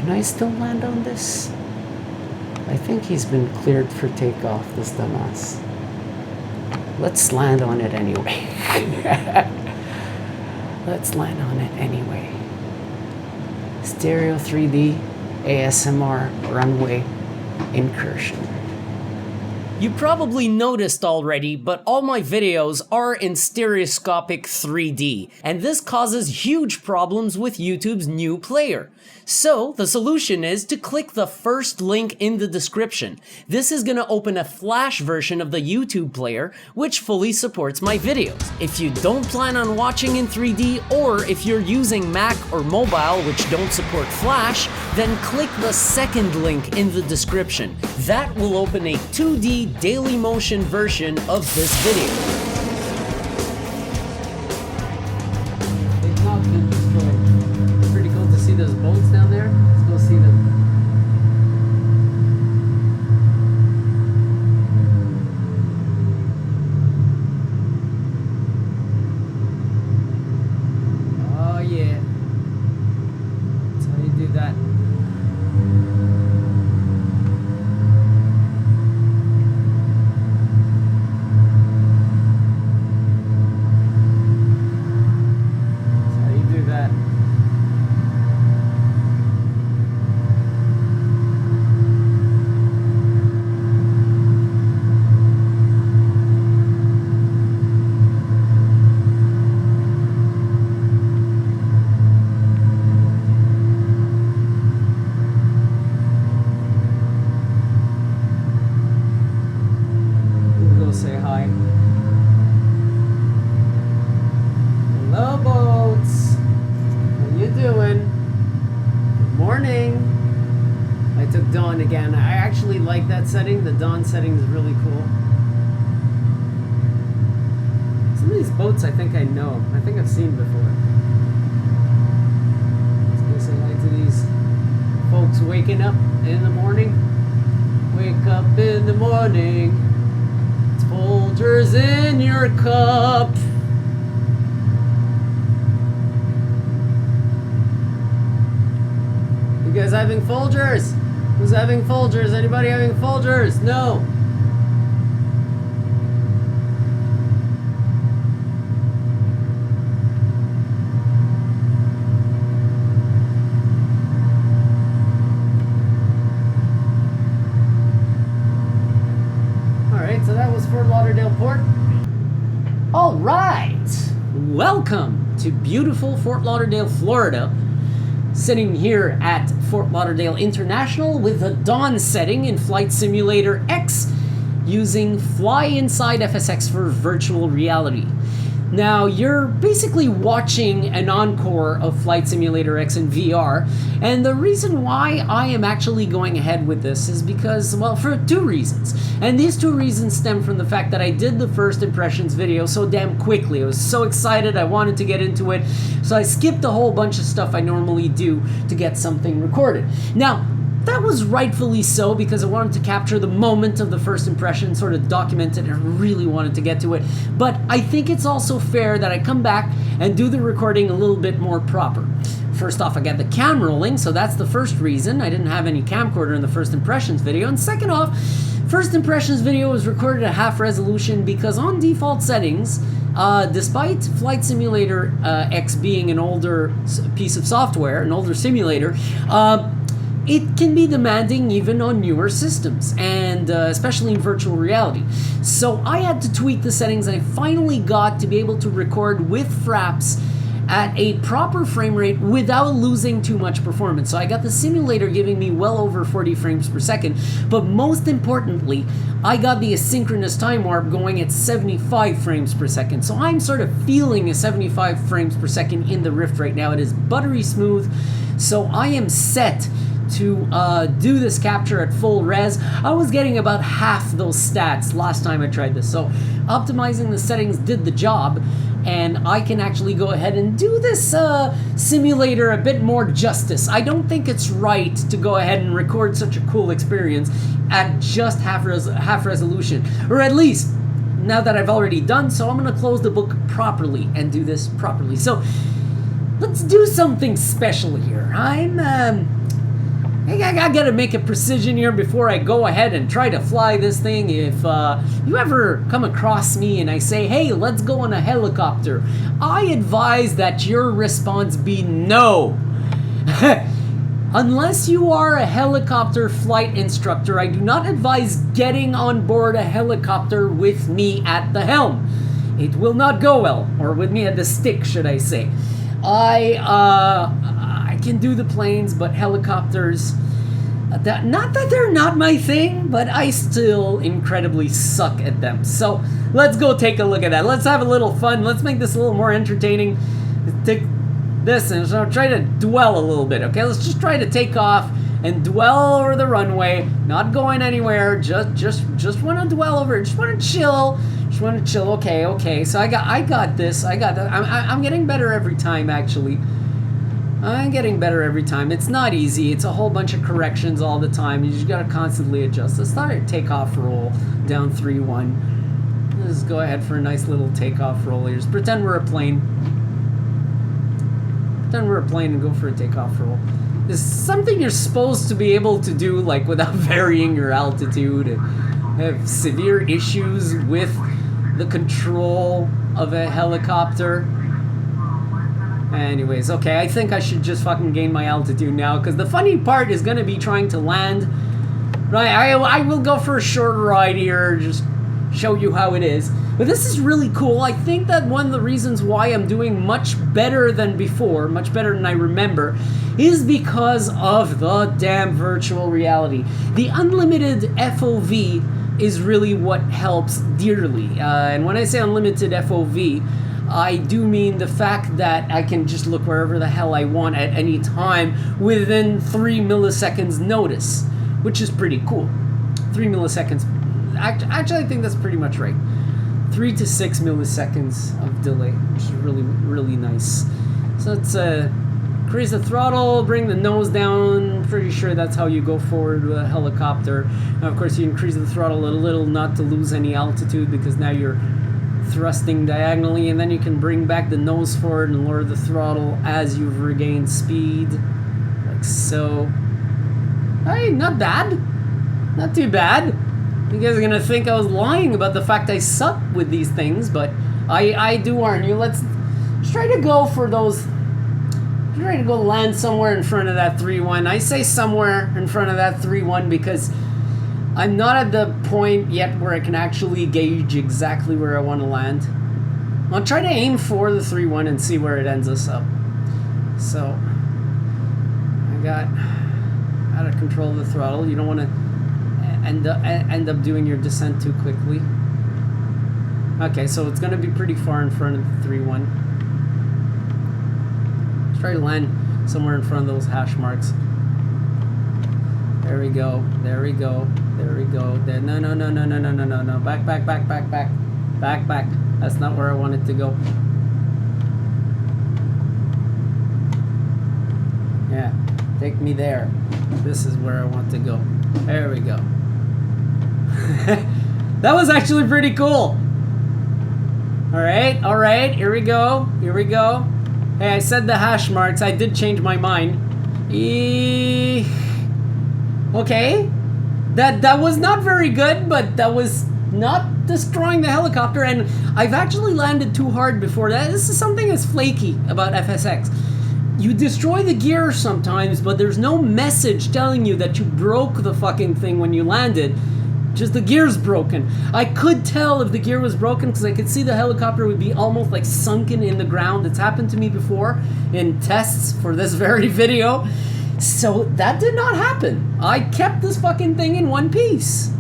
Can I still land on this? I think he's been cleared for takeoff, this dumbass. Let's land on it anyway. Let's land on it anyway. Stereo 3D, ASMR, Runway, Incursion. You probably noticed already, but all my videos are in stereoscopic 3D, and this causes huge problems with YouTube's new player. So, the solution is to click the first link in the description. This is gonna open a Flash version of the YouTube player, which fully supports my videos. If you don't plan on watching in 3D, or if you're using Mac or mobile which don't support Flash, then click the second link in the description. That will open a 2D daily motion version of this video. They've not been destroyed. Pretty cool to see those boats down there. Let's go see them. Oh yeah. That's how you do that. Say hi. Hello, boats. How you doing? Good morning. I took dawn again. I actually like that setting. The dawn setting is really cool. Some of these boats I think I know. I think I've seen before. Let's go say hi to these folks waking up in the morning. Wake up in the morning. Folgers in your cup. You guys having Folgers? Who's having Folgers? Anybody having Folgers? No. So that was Fort Lauderdale Port. All right, welcome to beautiful Fort Lauderdale, Florida. Sitting here at Fort Lauderdale International with the dawn setting in Flight Simulator X using FlyInsideFSX for virtual reality. Now, you're basically watching an encore of Flight Simulator X in VR, and the reason why I am actually going ahead with this is because, well, for two reasons. And these two reasons stem from the fact that I did the first impressions video so damn quickly. I was so excited, I wanted to get into it, so I skipped a whole bunch of stuff I normally do to get something recorded. Now, that was rightfully so because I wanted to capture the moment of the first impression, sort of document it, and I really wanted to get to it. But I think it's also fair that I come back and do the recording a little bit more proper. First off, I got the cam rolling, so that's the first reason. I didn't have any camcorder in the first impressions video. And second off, first impressions video was recorded at half resolution because on default settings, despite Flight Simulator X being an older piece of software, an older simulator, it can be demanding even on newer systems, and especially in virtual reality. So I had to tweak the settings, and I finally got to be able to record with fraps at a proper frame rate without losing too much performance. So I got the simulator giving me well over 40 frames per second, but most importantly, I got the asynchronous time warp going at 75 frames per second. So I'm sort of feeling a 75 frames per second in the Rift right now. It is buttery smooth, so I am set to do this capture at full res. I was getting about half those stats last time I tried this, so optimizing the settings did the job, and I can actually go ahead and do this simulator a bit more justice. I don't think it's right to go ahead and record such a cool experience at just half resolution, or at least now that I've already done so, I'm gonna close the book properly and do this properly. So let's do something special here. I gotta make a precision here before I go ahead and try to fly this thing. If you ever come across me and I say, hey, let's go on a helicopter, I advise that your response be no. Unless you are a helicopter flight instructor, I do not advise getting on board a helicopter with me at the helm. It will not go well, or with me at the stick, should I say. I can do the planes, but helicopters, not that they're not my thing, but I still incredibly suck at them. So let's go take a look at that. Let's have a little fun. Let's make this a little more entertaining. Take this and so try to dwell a little bit. Okay, let's just try to take off and dwell over the runway, not going anywhere. Just want to dwell over it. Just want to chill. Okay. So I got this. I got that. I'm getting better every time, actually. I'm getting better every time. It's not easy. It's a whole bunch of corrections all the time. You just gotta constantly adjust. Let's start a takeoff roll down 3-1. Let's go ahead for a nice little takeoff roll here. Just pretend we're a plane. Pretend we're a plane and go for a takeoff roll. This is something you're supposed to be able to do, like, without varying your altitude, and have severe issues with the control of a helicopter. Anyways, okay, I think I should just fucking gain my altitude now, because the funny part is going to be trying to land. Right, I will go for a short ride here, just show you how it is. But this is really cool. I think that one of the reasons why I'm doing much better than before, much better than I remember, is because of the damn virtual reality. The unlimited FOV is really what helps dearly. And when I say unlimited FOV, I do mean the fact that I can just look wherever the hell I want at any time within 3 milliseconds notice, which is pretty cool. 3 milliseconds. Actually, I think that's pretty much right. 3 to 6 milliseconds of delay, which is really, really nice. So let's increase the throttle, bring the nose down. Pretty sure that's how you go forward with a helicopter. Now, of course, you increase the throttle a little not to lose any altitude, because now you're thrusting diagonally, and then you can bring back the nose forward and lower the throttle as you've regained speed, like so. Hey, not bad. Not too bad. You guys are gonna think I was lying about the fact I suck with these things, but I do warn you. Let's try to go for those. Try to go land somewhere in front of that 3-1. I say somewhere in front of that 3-1 because I'm not at the point yet where I can actually gauge exactly where I want to land. I'll try to aim for the 3-1 and see where it ends us up. So I got out of control of the throttle. You don't want to end up doing your descent too quickly. Okay, so it's going to be pretty far in front of the 3-1. Let's try to land somewhere in front of those hash marks. There we go. There we go. There we go. There. No. Back. Back. That's not where I wanted to go. Yeah. Take me there. This is where I want to go. There we go. That was actually pretty cool. Alright. Here we go. Hey, I said the hash marks. I did change my mind. Okay, that was not very good, but that was not destroying the helicopter, and I've actually landed too hard before that. This is something that's flaky about FSX. You destroy the gear sometimes, but there's no message telling you that you broke the fucking thing when you landed. Just the gear's broken. I could tell if the gear was broken because I could see the helicopter would be almost like sunken in the ground. It's happened to me before in tests for this very video. So that did not happen. I kept this fucking thing in one piece.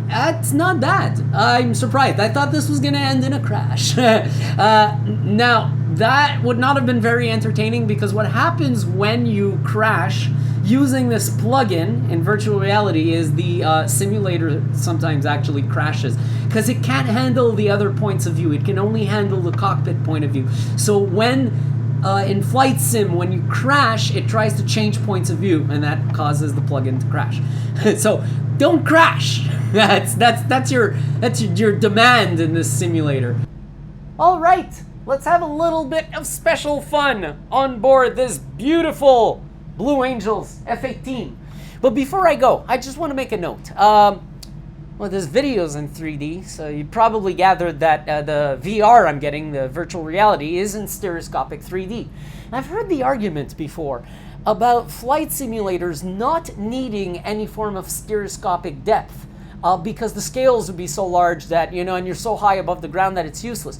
That's not bad. I'm surprised. I thought this was going to end in a crash. Now, that would not have been very entertaining because what happens when you crash using this plugin in virtual reality is the simulator sometimes actually crashes because it can't handle the other points of view. It can only handle the cockpit point of view. So when in Flight Sim, when you crash, it tries to change points of view, and that causes the plugin to crash. So don't crash. That's your demand in this simulator. All right, let's have a little bit of special fun on board this beautiful Blue Angels F-18. But before I go, I just want to make a note. Well, this video's in 3D, so you probably gathered that the VR I'm getting, the virtual reality, is in stereoscopic 3D. I've heard the argument before about flight simulators not needing any form of stereoscopic depth because the scales would be so large that, you know, and you're so high above the ground that it's useless.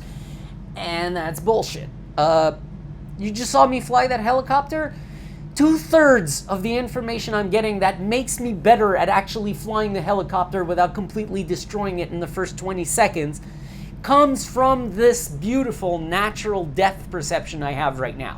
And that's bullshit. You just saw me fly that helicopter. 2/3 of the information I'm getting that makes me better at actually flying the helicopter without completely destroying it in the first 20 seconds comes from this beautiful natural depth perception I have right now.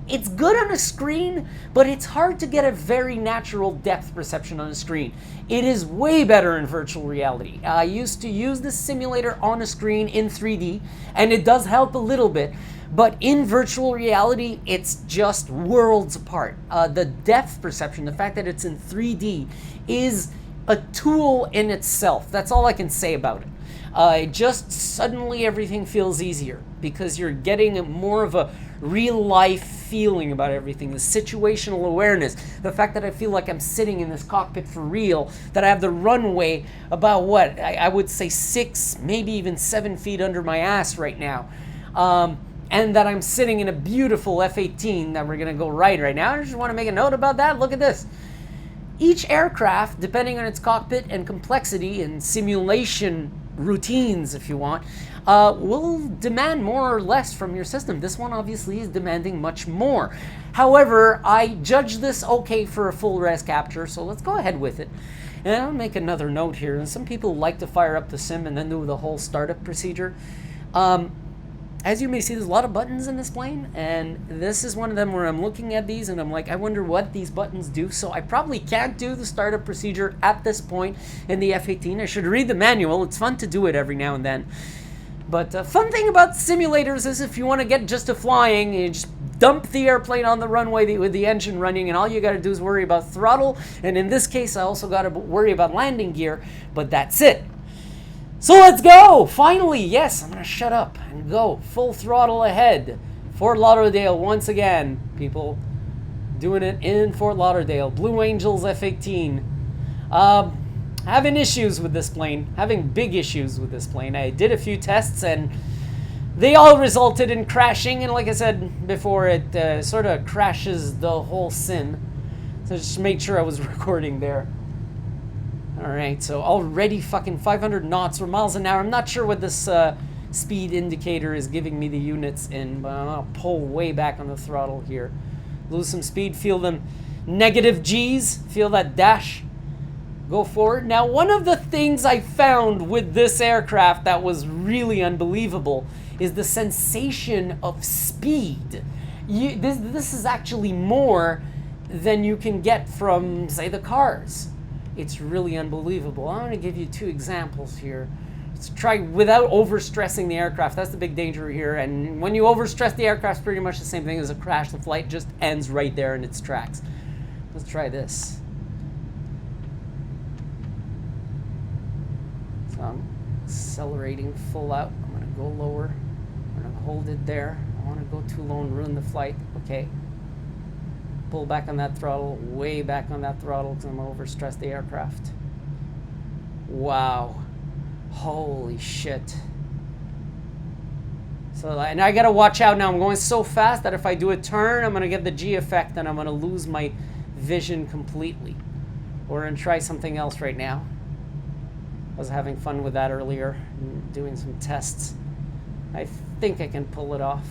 It's good on a screen, but it's hard to get a very natural depth perception on a screen. It is way better in virtual reality. I used to use this simulator on a screen in 3D, and it does help a little bit. But in virtual reality, it's just worlds apart. The depth perception, the fact that it's in 3D, is a tool in itself. That's all I can say about it. Just suddenly everything feels easier because you're getting more of a real life feeling about everything. The situational awareness, the fact that I feel like I'm sitting in this cockpit for real, that I have the runway about what, I would say 6, maybe even 7 feet under my ass right now. And that I'm sitting in a beautiful F-18 that we're gonna go right now. I just wanna make a note about that. Look at this. Each aircraft, depending on its cockpit and complexity and simulation routines, if you want, will demand more or less from your system. This one obviously is demanding much more. However, I judge this okay for a full res capture, so let's go ahead with it. And I'll make another note here. And some people like to fire up the sim and then do the whole startup procedure. As you may see, there's a lot of buttons in this plane, and this is one of them where I'm looking at these and I'm like, I wonder what these buttons do. So I probably can't do the startup procedure at this point in the F-18. I should read the manual. It's fun to do it every now and then. But fun thing about simulators is if you want to get just to flying, you just dump the airplane on the runway with the engine running, and all you got to do is worry about throttle. And in this case, I also got to worry about landing gear, but that's it. So let's go! Finally, yes, I'm gonna shut up and go full throttle ahead. Fort Lauderdale once again, people. Doing it in Fort Lauderdale. Blue Angels F-18. Having issues with this plane. Having big issues with this plane. I did a few tests and they all resulted in crashing. And like I said before, it sort of crashes the whole sim. So just make sure I was recording there. Alright, so already fucking 500 knots or miles an hour. I'm not sure what this speed indicator is giving me the units in, but I'll pull way back on the throttle here. Lose some speed, feel them negative G's, feel that dash. Go forward. Now, one of the things I found with this aircraft that was really unbelievable is the sensation of speed. This is actually more than you can get from, say, the cars. It's really unbelievable. I'm going to give you 2 examples here. Let's try without overstressing the aircraft. That's the big danger here. And when you overstress the aircraft, it's pretty much the same thing as a crash. The flight just ends right there in its tracks. Let's try this. So I'm accelerating full out. I'm going to go lower. I'm going to hold it there. I want to go too low and ruin the flight. Okay. Pull back on that throttle, way back on that throttle because I'm going to overstress the aircraft. Wow. Holy shit. So, and I got to watch out now. I'm going so fast that if I do a turn, I'm going to get the G effect and I'm going to lose my vision completely. We're going to try something else right now. I was having fun with that earlier, doing some tests. I think I can pull it off.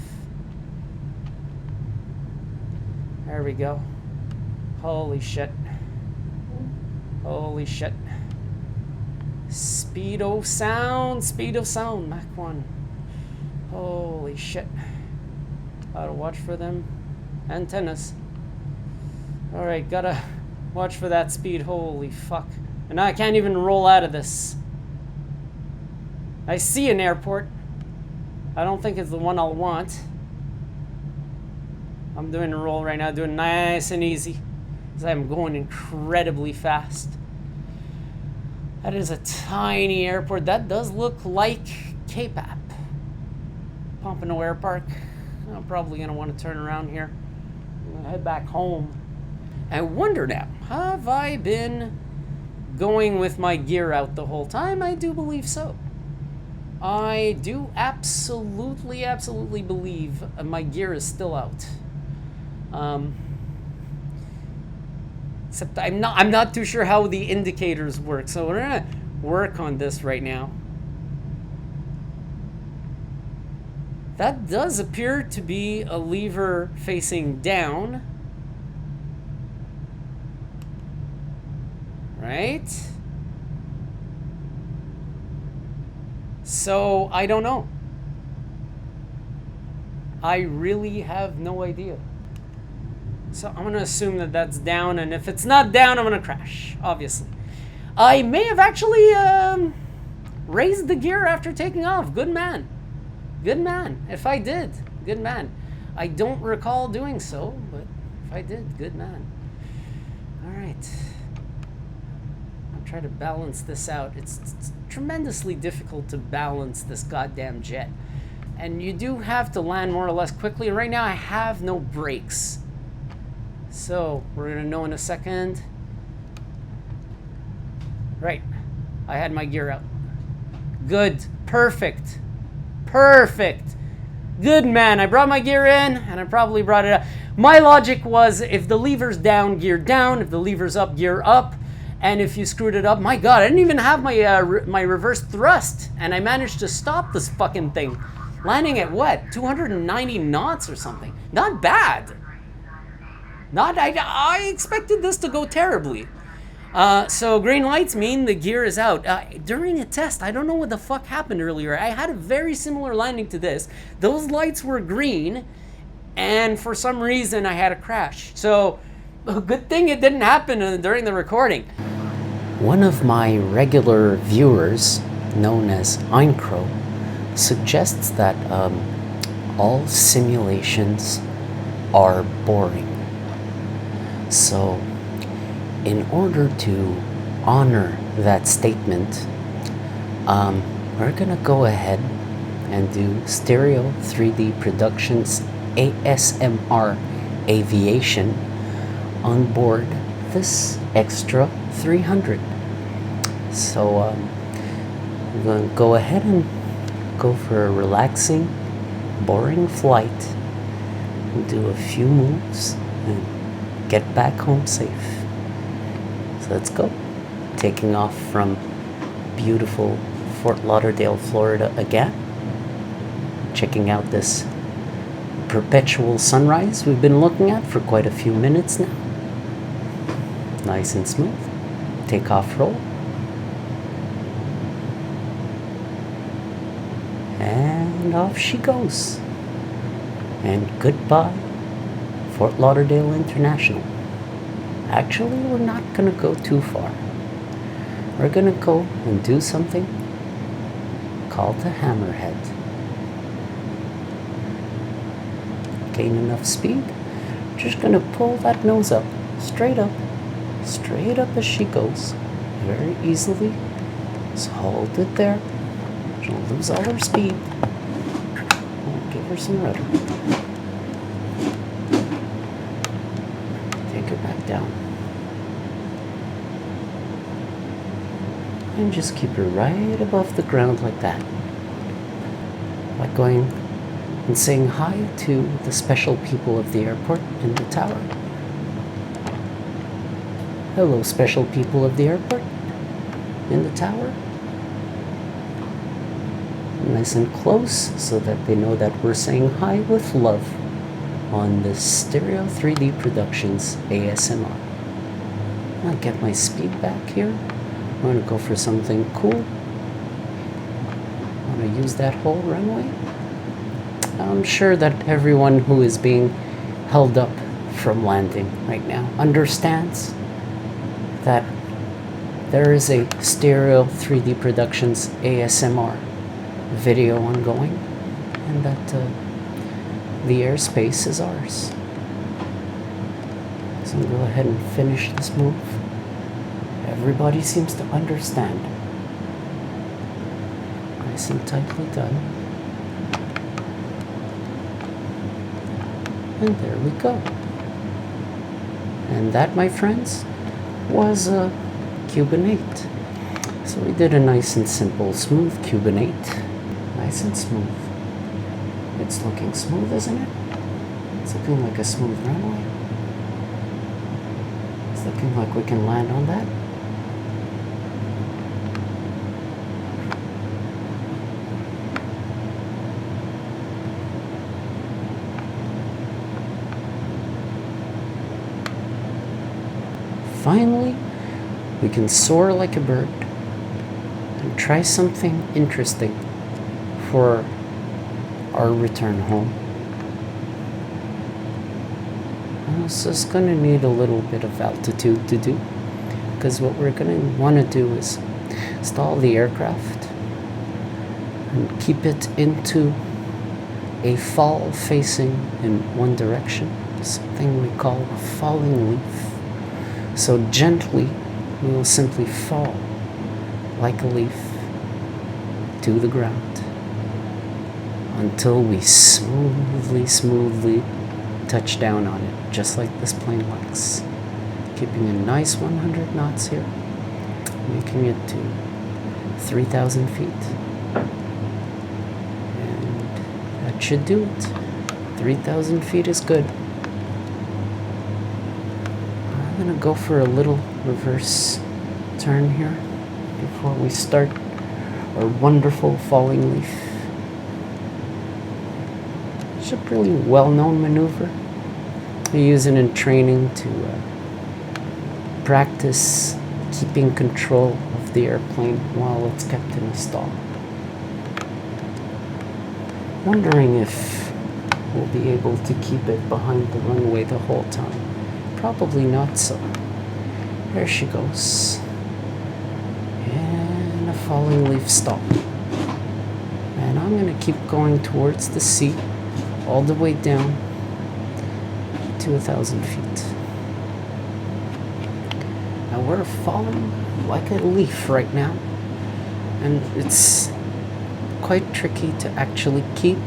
There we go. Holy shit. Holy shit. Speed of sound, Mach 1. Holy shit. Gotta watch for them antennas. Alright, gotta watch for that speed. Holy fuck. And now I can't even roll out of this. I see an airport. I don't think it's the one I'll want. I'm doing a roll right now, doing nice and easy, because I'm going incredibly fast. That is a tiny airport. That does look like K-Pap. Pompano Air Park. I'm probably going to want to turn around here. I'm going to head back home. I wonder now, have I been going with my gear out the whole time? I do believe so. I do absolutely believe my gear is still out. Except I'm not too sure how the indicators work, so we're gonna work on this right now. That does appear to be a lever facing down. Right? So, I don't know. I really have no idea. So, I'm going to assume that that's down, and if it's not down, I'm going to crash, obviously. I may have actually raised the gear after taking off. Good man. Good man. If I did, good man. I don't recall doing so, but if I did, good man. All right. I'll try to balance this out. It's tremendously difficult to balance this goddamn jet. And you do have to land more or less quickly. Right now, I have no brakes. So, we're going to know in a second. Right. I had my gear out. Good. Perfect. Perfect. Good man. I brought my gear in, and I probably brought it up. My logic was, if the lever's down, gear down. If the lever's up, gear up. And if you screwed it up, my God, I didn't even have my my reverse thrust, and I managed to stop this fucking thing. Landing at what? 290 knots or something. Not bad. I expected this to go terribly. So green lights mean the gear is out. During a test, I don't know what the fuck happened earlier. I had a very similar landing to this. Those lights were green, and for some reason I had a crash. So a good thing it didn't happen during the recording. One of my regular viewers, known as Incursion, suggests that all simulations are boring. So, in order to honor that statement, we're gonna go ahead and do Stereo 3D Productions ASMR Aviation on board this Extra 300. So, we're gonna go ahead and go for a relaxing, boring flight, and do a few moves, and get back home safe. So let's go. Taking off from beautiful Fort Lauderdale, Florida again. Checking out this perpetual sunrise we've been looking at for quite a few minutes now. Nice and smooth. Takeoff roll. And off she goes. And goodbye, Fort Lauderdale International. Actually, we're not gonna go too far. We're gonna go and do something called the hammerhead. Gain enough speed. Just gonna pull that nose up, straight up as she goes, very easily. Just hold it there. She'll lose all her speed. I'll give her some rudder. Take her back down. And just keep her right above the ground like that. Like going and saying hi to the special people of the airport in the tower. Hello, special people of the airport in the tower. Nice and close so that they know that we're saying hi with love on this Stereo 3D Productions ASMR. I'll get my speed back here. I'm going to go for something cool. I'm going to use that whole runway. I'm sure that everyone who is being held up from landing right now understands that there is a Stereo 3D Productions ASMR video ongoing, and that the airspace is ours. So I'm going to go ahead and finish this move. Everybody seems to understand. Nice and tightly done. And there we go. And that, my friends, was a Cuban 8. So we did a nice and simple, smooth Cuban 8. Nice and smooth. It's looking smooth, isn't it? It's looking like a smooth runway. It's looking like we can land on that. Finally, we can soar like a bird and try something interesting for our return home. So it's going to need a little bit of altitude to do, because what we're going to want to do is stall the aircraft and keep it into a fall facing in one direction, something we call a falling leaf. So gently, we will simply fall like a leaf to the ground until we smoothly touch down on it, just like this plane likes. Keeping a nice 100 knots here, making it to 3,000 feet. And that should do it. 3,000 feet is good. I'm gonna go for a little reverse turn here before we start our wonderful falling leaf. It's a pretty well-known maneuver. We use it in training to practice keeping control of the airplane while it's kept in a stall. Wondering if we'll be able to keep it behind the runway the whole time. Probably not so. There she goes. And a falling leaf stall. And I'm going to keep going towards the sea, all the way down to 1,000 feet. Now we're falling like a leaf right now. And it's quite tricky to actually keep,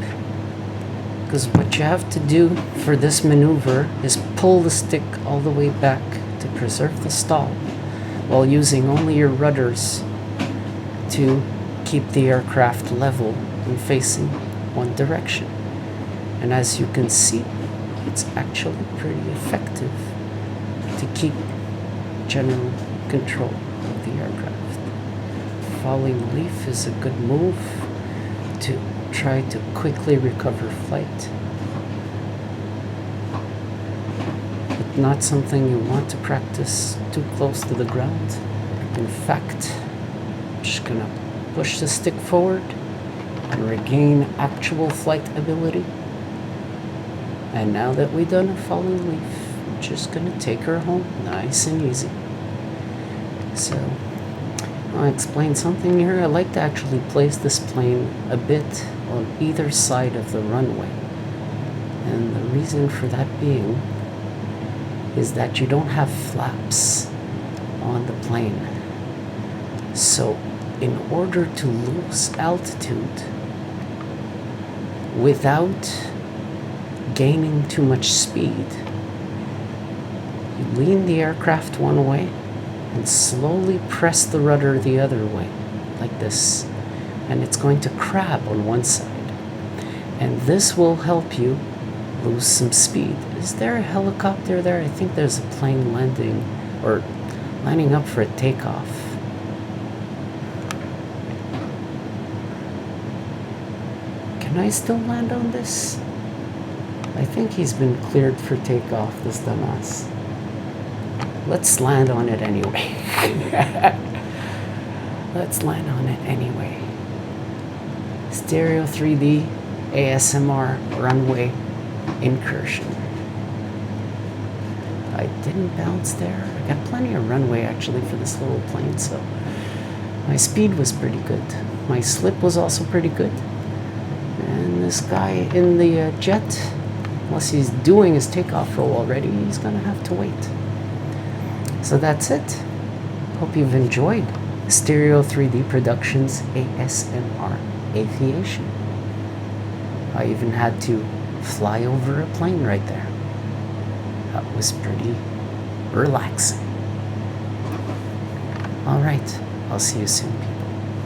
because what you have to do for this maneuver is pull the stick all the way back to preserve the stall while using only your rudders to keep the aircraft level and facing one direction. And as you can see, it's actually pretty effective to keep general control of the aircraft. Falling leaf is a good move to try to quickly recover flight, but not something you want to practice too close to the ground. In fact, I'm just gonna push the stick forward and regain actual flight ability. And now that we've done a falling leaf, I'm just gonna take her home nice and easy. So I'll explain something here. I like to actually place this plane a bit on either side of the runway. And the reason for that being is that you don't have flaps on the plane. So in order to lose altitude without gaining too much speed, you lean the aircraft one way and slowly press the rudder the other way, like this. And it's going to crab on one side. And this will help you lose some speed. Is there a helicopter there? I think there's a plane landing, or lining up for a takeoff. Can I still land on this? I think he's been cleared for takeoff, this dumbass. Let's land on it anyway. Let's land on it anyway. Stereo 3D, ASMR, Runway, Incursion. I didn't bounce there. I got plenty of runway actually for this little plane, so my speed was pretty good. My slip was also pretty good. And this guy in the jet, unless he's doing his takeoff roll already, he's gonna have to wait. So that's it. Hope you've enjoyed Stereo 3D Productions ASMR Aviation. I even had to fly over a plane right there. That was pretty relaxing. All right, I'll see you soon, people.